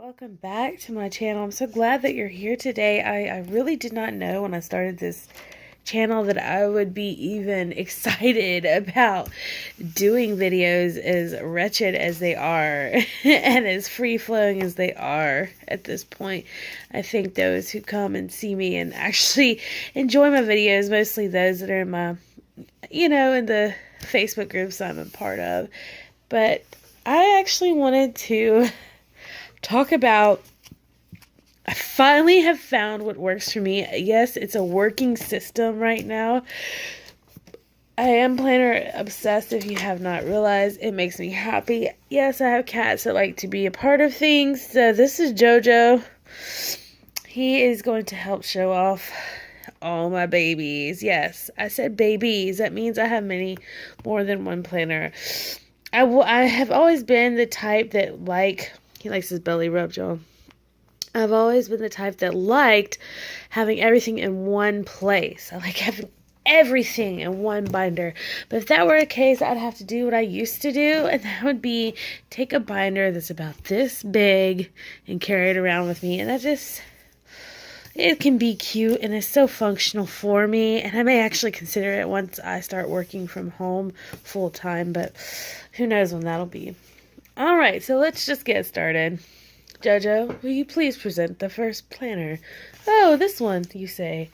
Welcome back to my channel. I'm so glad that you're here today. I really did not know when I started this channel that I would be even excited about doing videos as wretched as they are and as free-flowing as they are at this point. I think those who come and see me and actually enjoy my videos, mostly those that are in my, in the Facebook groups I'm a part of. But I actually wanted to talk about, I finally have found what works for me. Yes, it's a working system right now. I am planner obsessed, if you have not realized. It makes me happy. Yes, I have cats that like to be a part of things. So this is Jojo. He is going to help show off all my babies. Yes, I said babies. That means I have many more than one planner. I have always been the type that he likes his belly rubbed, y'all. I've always been the type that liked having everything in one place. I like having everything in one binder. But if that were the case, I'd have to do what I used to do, and that would be take a binder that's about this big and carry it around with me. And it can be cute and it's so functional for me. And I may actually consider it once I start working from home full time, but who knows when that'll be. All right, so let's just get started. Jojo, will you please present the first planner? Oh, this one, you say.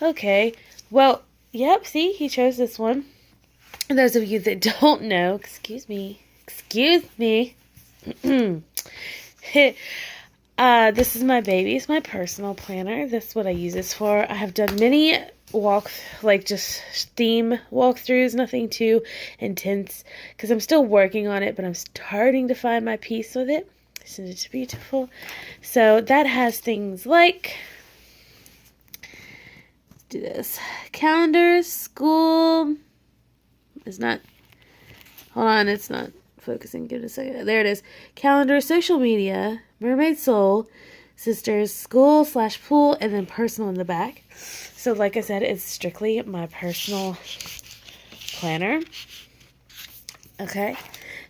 Okay, well, yep, see, he chose this one. And those of you that don't know, excuse me. This is my baby. It's my personal planner. This is what I use this for. I have done many just theme walkthroughs, nothing too intense, because I'm still working on it, but I'm starting to find my piece with it. Isn't it beautiful? So that has things like, let's do this, calendars, school, it's not focusing, give it a second, there it is, calendar, social media, mermaid soul, sisters, school/pool, and then personal in the back. So like I said, it's strictly my personal planner. Okay,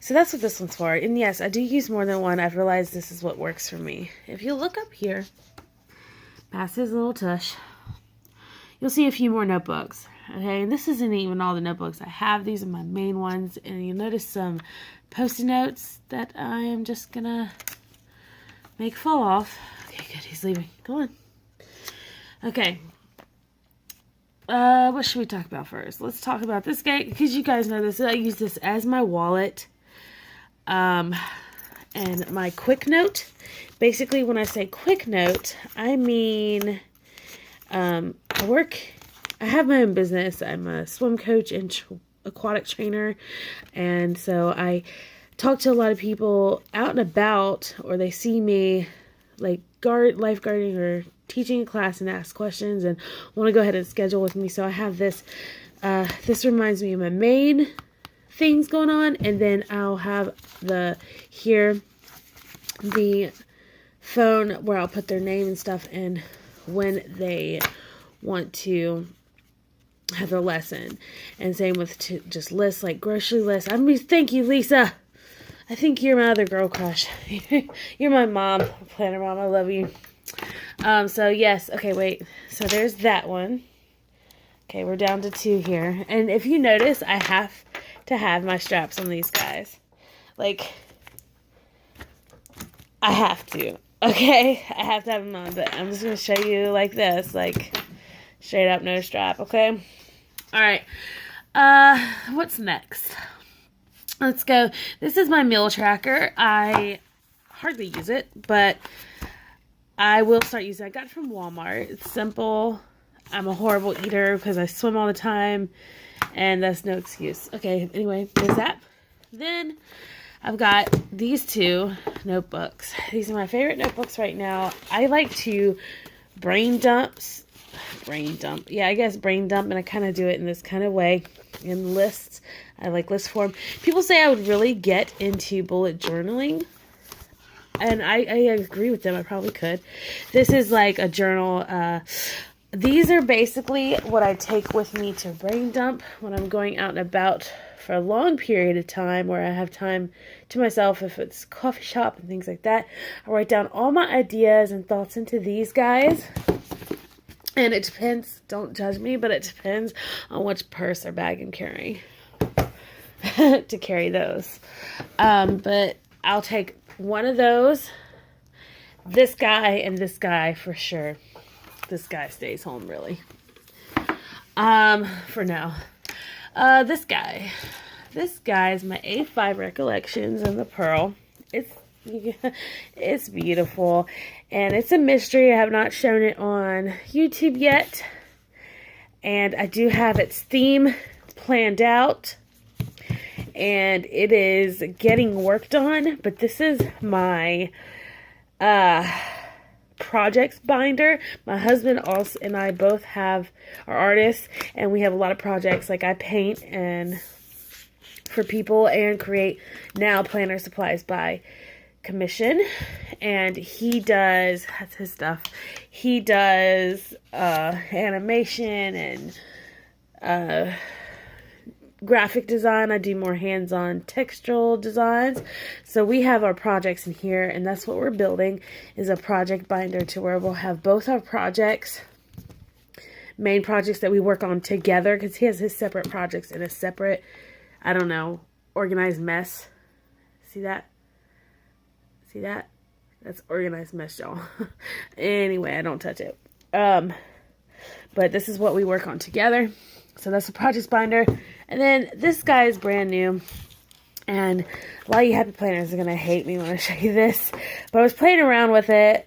so that's what this one's for. And yes, I do use more than one. I've realized this is what works for me. If you look up here, past his little tush, you'll see a few more notebooks. Okay, and this isn't even all the notebooks I have. These are my main ones. And you'll notice some Post-it notes that I am just gonna make fall off. Okay, good, he's leaving. Go on. Okay. What should we talk about first? Let's talk about this guy, because you guys know this. I use this as my wallet. And my quick note. Basically, when I say quick note, I mean, I have my own business. I'm a swim coach and aquatic trainer. And so I talk to a lot of people out and about, or they see me like lifeguarding or teaching a class and ask questions and want to go ahead and schedule with me. So I have this, this reminds me of my main things going on, and then I'll have the phone where I'll put their name and stuff and when they want to have their lesson. And same with just lists, like grocery lists. Thank you, Lisa. I think you're my other girl crush. You're my mom, planner mom. I love you. So yes, okay, wait. So there's that one. Okay, we're down to 2 here. And if you notice, I have to have my straps on these guys. Like, I have to. Okay? I have to have them on, but I'm just going to show you like this. Like, straight up, no strap, okay? Alright. What's next? Let's go. This is my meal tracker. I hardly use it, but I will start using it. I got it from Walmart. It's simple. I'm a horrible eater because I swim all the time, and that's no excuse. Okay, anyway, there's that. Then I've got these 2 notebooks. These are my favorite notebooks right now. I like to brain dump, and I kind of do it in this kind of way, in lists. I like list form. People say I would really get into bullet journaling, and I agree with them. I probably could. This is like a journal. These are basically what I take with me to brain dump when I'm going out and about for a long period of time where I have time to myself, if it's coffee shop and things like that, I write down all my ideas and thoughts into these guys. And it depends, don't judge me, but it depends on which purse or bag I'm carrying to carry those. But I'll take one of those, this guy, and this guy for sure. This guy stays home, really. For now. This guy is my A5 Recollections in the pearl. It's beautiful, and it's a mystery. I have not shown it on YouTube yet, and I do have its theme planned out, and it is getting worked on. But this is my projects binder. My husband also and I both are artists, and we have a lot of projects. Like I paint and for people and create now planner supplies by commission, and he does, that's his stuff, he does animation and graphic design. I do more hands-on textural designs. So we have our projects in here, and that's what we're building, is a project binder to where we'll have both our projects, main projects that we work on together, because he has his separate projects in a separate, I don't know, organized mess. See that? See that? That's organized mess, y'all. Anyway, I don't touch it. But this is what we work on together. So that's the project binder. And then this guy is brand new. And a lot of you happy planners are going to hate me when I show you this. But I was playing around with it.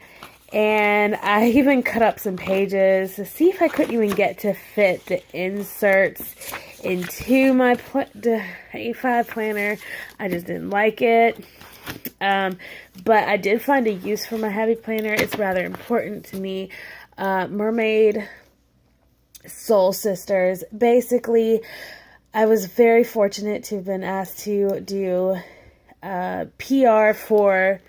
And I even cut up some pages to see if I couldn't even get to fit the inserts into my A5 planner. I just didn't like it. But I did find a use for my happy planner. It's rather important to me. Mermaid Soul Sisters. Basically, I was very fortunate to have been asked to do PR for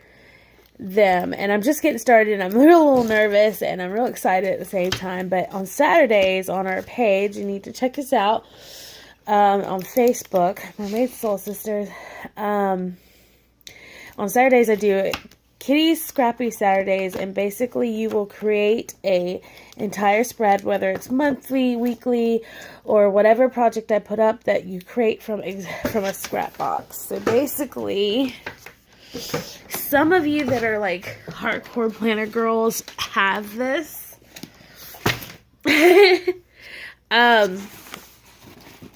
them, and I'm just getting started, and I'm a little nervous, and I'm real excited at the same time. But on Saturdays on our page, you need to check us out on Facebook, Mermaid Soul Sisters. On Saturdays, I do Kitty's Scrappy Saturdays, and basically you will create a entire spread, whether it's monthly, weekly, or whatever project I put up that you create from a scrap box. So basically, some of you that are like hardcore planner girls have this.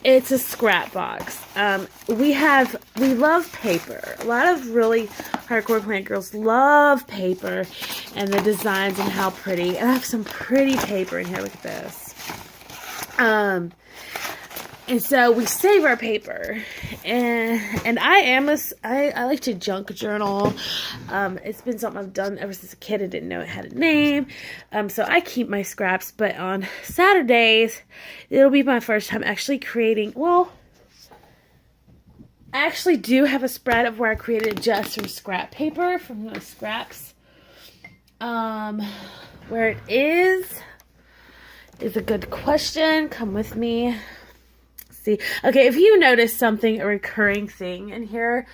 It's a scrap box. We love paper. A lot of really hardcore plant girls love paper and the designs and how pretty. And I have some pretty paper in here. Look at this. And so we save our paper, and I like to junk journal. It's been something I've done ever since a kid. I didn't know it had a name. So I keep my scraps, but on Saturdays, it'll be my first time actually creating, well, I actually do have a spread of where I created just from scrap paper, from those scraps. Where it is a good question. Come with me. See, okay, if you notice something, a recurring thing in here,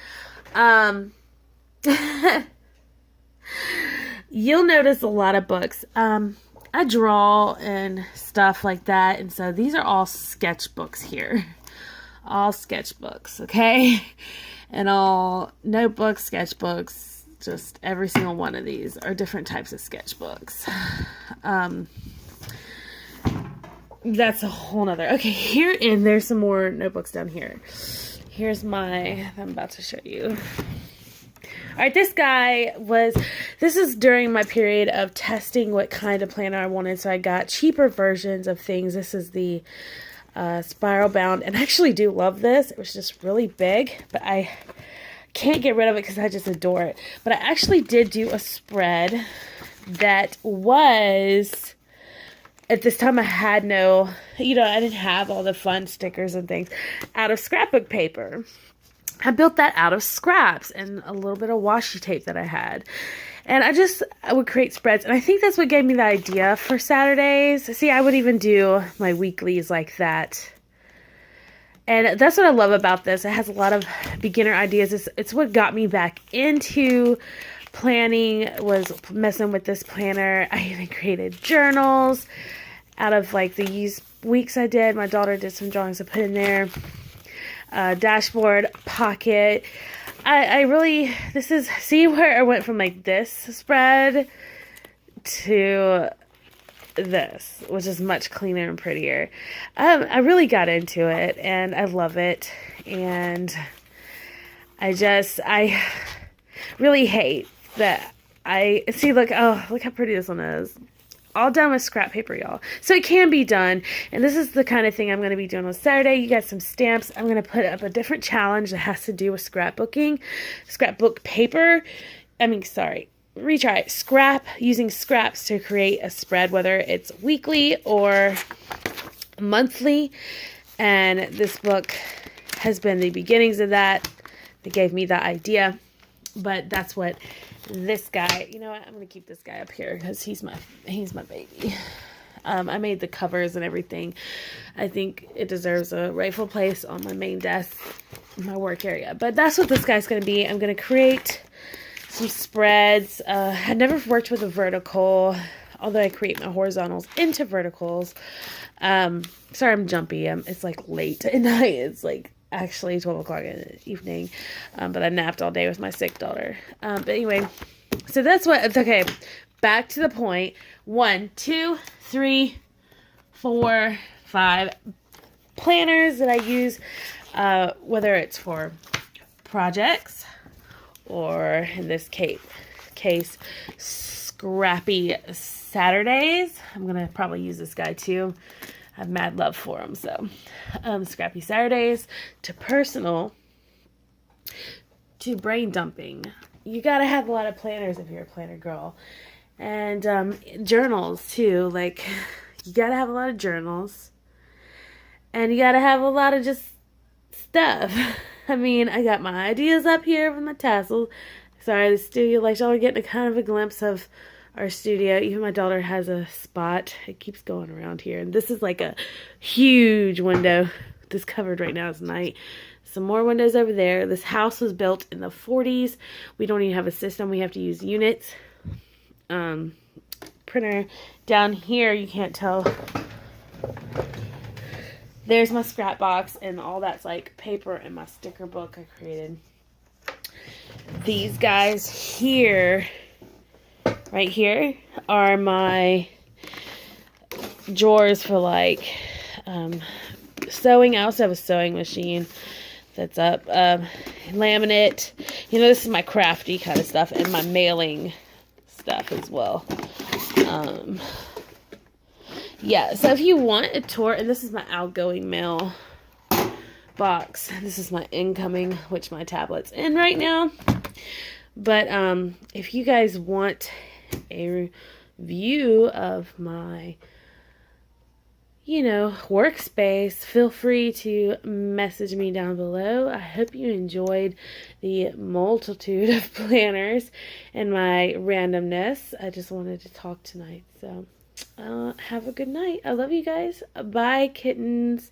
you'll notice a lot of books. I draw and stuff like that, and so these are all sketchbooks here. All sketchbooks, okay? And all notebooks, sketchbooks, just every single one of these are different types of sketchbooks. That's a whole nother. Okay, there's some more notebooks down here. Here's I'm about to show you. Alright, this is during my period of testing what kind of planner I wanted, so I got cheaper versions of things. This is the spiral bound, and I actually do love this. It was just really big, but I can't get rid of it because I just adore it. But I actually did do a spread that was... At this time, I had I didn't have all the fun stickers and things out of scrapbook paper. I built that out of scraps and a little bit of washi tape that I had. And I would create spreads. And I think that's what gave me the idea for Saturdays. See, I would even do my weeklies like that. And that's what I love about this. It has a lot of beginner ideas. It's what got me back into planning, was messing with this planner. I even created journals out of like these weeks I did. My daughter did some drawings I put in there. Dashboard, pocket. I really, this is, see where I went from like this spread to this, which is much cleaner and prettier. I really got into it and I love it. And I really hate that look how pretty this one is. All done with scrap paper, y'all. So it can be done. And this is the kind of thing I'm going to be doing on Saturday. You got some stamps. I'm going to put up a different challenge that has to do with scrapbooking. Scrapbook paper. Using scraps to create a spread, whether it's weekly or monthly. And this book has been the beginnings of that. They gave me the idea. But that's what this guy, you know what, I'm going to keep this guy up here because he's my baby. I made the covers and everything. I think it deserves a rightful place on my main desk, my work area. But that's what this guy's going to be. I'm going to create some spreads. I never worked with a vertical, although I create my horizontals into verticals. Sorry, I'm jumpy. It's like late at night. It's like actually 12 o'clock in the evening, but I napped all day with my sick daughter. But anyway, so that's what, okay, back to the point. 1, 2, 3, 4, 5 planners that I use, whether it's for projects or in this case, Scrappy Saturdays. I'm going to probably use this guy too. I have mad love for them. So, Scrappy Saturdays to personal to brain dumping. You got to have a lot of planners if you're a planner girl. And journals too. Like, you got to have a lot of journals. And you got to have a lot of just stuff. I mean, I got my ideas up here from the tassels. Sorry, the studio, like, y'all are getting a kind of a glimpse of our studio. Even my daughter has a spot. It keeps going around here. And this is like a huge window. This covered right now is night. Some more windows over there. This house was built in the 40s. We don't even have a system. We have to use units. Printer. Down here, you can't tell. There's my scrap box. And all that's like paper and my sticker book I created. These guys here, right here, are my drawers for like sewing. I also have a sewing machine that's up. Laminate. You know, this is my crafty kind of stuff and my mailing stuff as well. Yeah, so if you want a tour, and this is my outgoing mail box. This is my incoming, which my tablet's in right now. But if you guys want a view of my, workspace, feel free to message me down below. I hope you enjoyed the multitude of planners and my randomness. I just wanted to talk tonight. So have a good night. I love you guys. Bye, kittens.